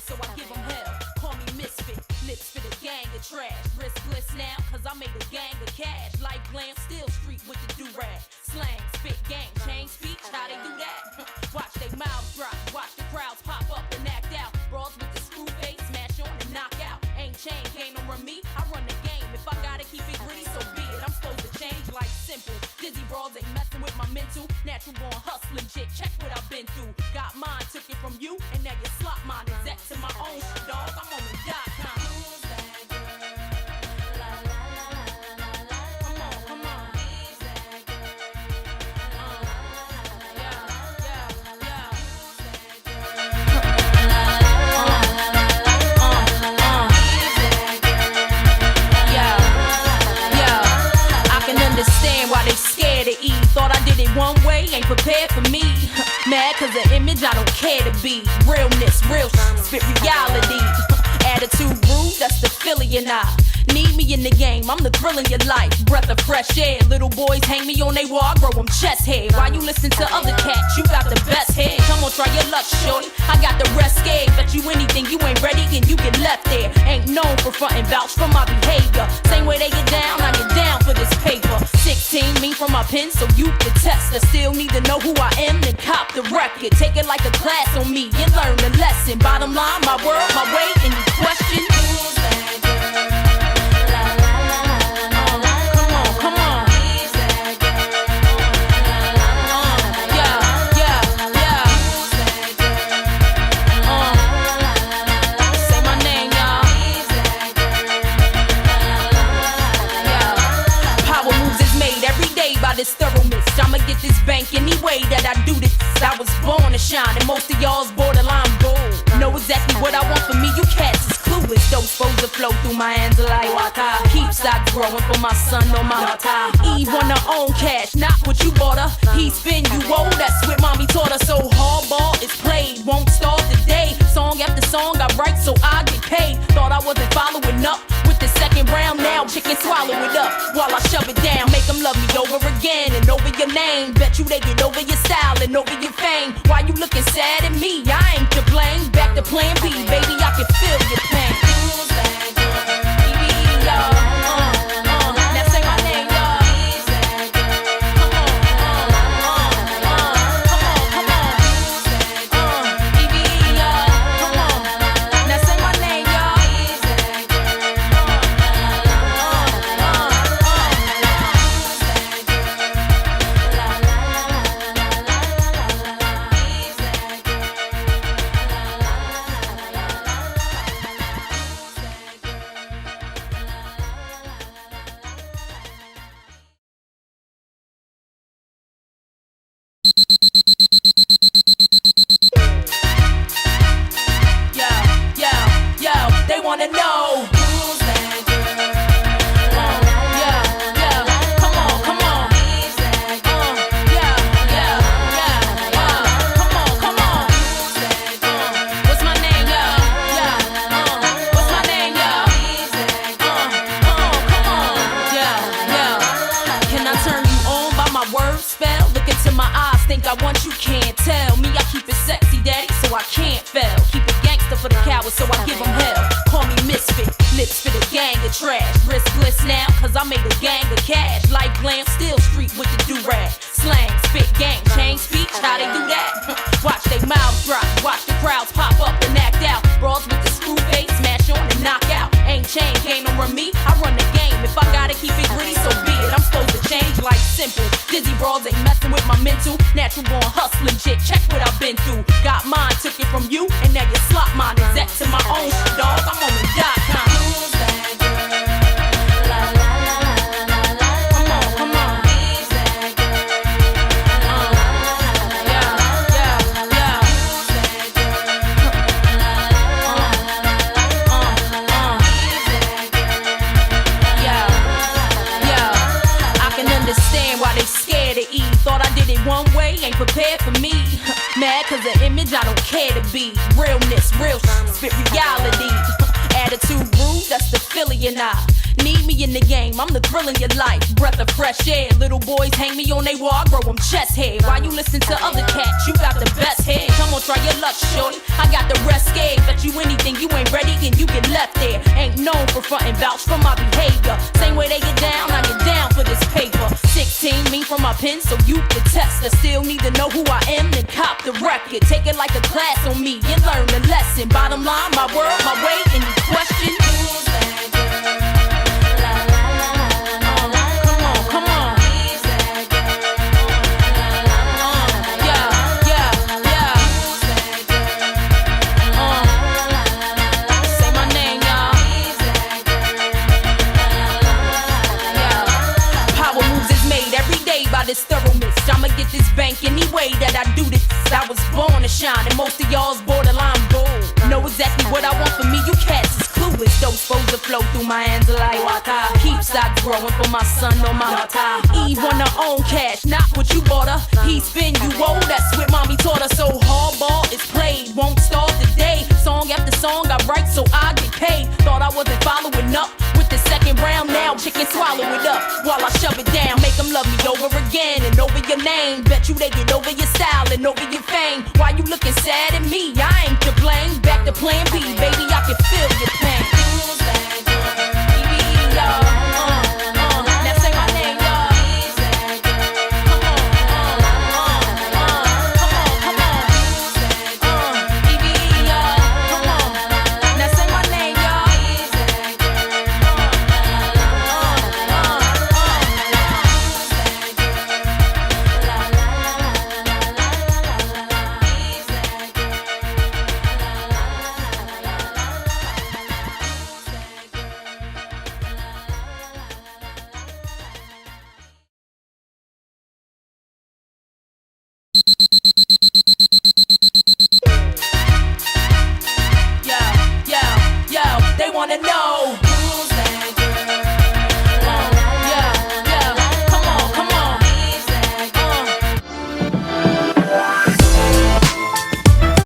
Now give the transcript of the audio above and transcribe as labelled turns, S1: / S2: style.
S1: so I give them hell. Call me misfit, lips for the gang of trash. Riskless now, cause I made a gang of cash. Like glam, still street with the do-rag. Slang, spit, gang, change speech, how they do that? Watch they mouths drop, watch the crowds pop up and act out. Brawls with the screw face, smash on and knock out. Ain't chain, can't run me, I run the game. If I gotta keep it gritty, so be it. I'm supposed to change like simple. Dizzy brawls ain't messing with my mental. Natural born hustling chick, check what I've been through. Got mine, took it from you, and now you slot mine. Exec to my own shit, dog. I'm on the .com. Understand why they scared to eat. Thought I did it one way, ain't prepared for me. Mad cause the image I don't care to be. Realness, real spit reality. Attitude rude, that's the Philly and I. Need me in the game, I'm the thrill in your life. Breath of fresh air, little boys hang me on they wall, I grow them chest hair. While you listen to other cats, you got the best head. Come on, try your luck, shorty, I got the rest scared. Bet you anything, you ain't ready and you get left there. Ain't known for frontin' vouch for my behavior. Same way they get down, I get down for this paper. 16, me from my pen, so you can test. I still need to know who I am, then cop the record. Take it like a class on me and learn the lesson. Bottom line, my world, my way, any question? This thoroughness, I'ma get this bank any way that I do this. I was born to shine, and most of y'all's borderline bold. Know exactly what I want for me, you cats is clueless. Those supposed to flow through my hands like water. Keep stocks growing for my son on my water. Eve on her own cash, not what you bought her. He spin you old, that's what mommy taught her. So hardball is played, won't start today. Song after song I write so I get paid. Thought I wasn't following up with the second round, now chicken swallow it up while I shove it down. Make them love me over again and over your name. Bet you they get over your style and over your fame. Why you looking sad at me? I ain't to blame. Back to plan B, baby, I can feel your pain. Now say my name, y'all. Come on, come on. EBE, y'all. Come on. Now say my name, y'all. Yo, they wanna know who's that girl? Come on. Come on. What's my name, What's my name, Come on. Can I turn you on by my word spell? Look into my eyes, think I want you, can't tell. Me, I keep it sexy, daddy, so I can't fail. Keep it gangster for the cowards, so I give them hell. Call me misfit, lips for the gang of trash. Riskless now, cause I made a gang of cash. Like glam, still street with the do-rag. Slang, spit, gang, change speech, how they do that? Watch they mouths drop, watch the crowds pop up and act out. Brawls with the screw face, smash on and knock out. Ain't chain, can't run me, I run the game. If I gotta keep it gritty, so be it. I'm supposed to change like simple. Dizzy brawls ain't messing with my mental. Natural born hustling chick, check what I've been through. Got mine, took it from you, and now you slot mine. Exec to my own shit, dog. I'm on the .com. Understand why they scared to eat. Thought I did it one way, ain't prepared for me. Mad cause the image I don't care to be. Realness, real spit reality. Attitude rude, that's the Philly and I. Need me me in the game, I'm the thrill in your life. Breath of fresh air, little boys hang me on they wall, I grow them chest hair. While you listen to other cats, you got the best head. Come on, try your luck, shorty, I got the rest scared. Bet you anything, you ain't ready and you get left there. Ain't known for frontin', vouch for my behavior. Same way they get down, I get down for this paper. 16, me from my pen, so you can test. I still need to know who I am, then cop the record. Take it like a class on me and learn the lesson. Bottom line, my world, my way, any question? Who's that girl? La la la la la. Come on, come on. Who's that girl? La la la la. Yeah, yeah, yeah. Who's that girl? La la la la. Say my name, y'all. Who's that girl? La la la la. Yeah. Power moves is made every day by this thoroughness. I'ma get this bank any way that I do this. I was born to shine, and most of y'all's borderline bold. Know exactly what I want for me, you cats is clueless. Those foes that flow through my hands are like water. Keep stocks growing for my son on my water. Eve on her own cash, not what you bought her. He spin you old, that's what mommy taught her. So hardball is played, won't start today. Song after song I write so I get paid. Thought I wasn't following up with the second round, now chicken swallow it up while I shove it down. Make them love me over again and over your name. Bet you they get over your style and over your fame. Why you looking sad at me? I ain't to blame. Back to plan B, baby, I can feel your pain. Who's that girl? BB, y'all. Now say my name, y'all. Who's that girl? Come on, come on. Who's that girl? BB, y'all. Come on. Now say my name, y'all. Who's that girl? Yo, yo, yo, they wanna know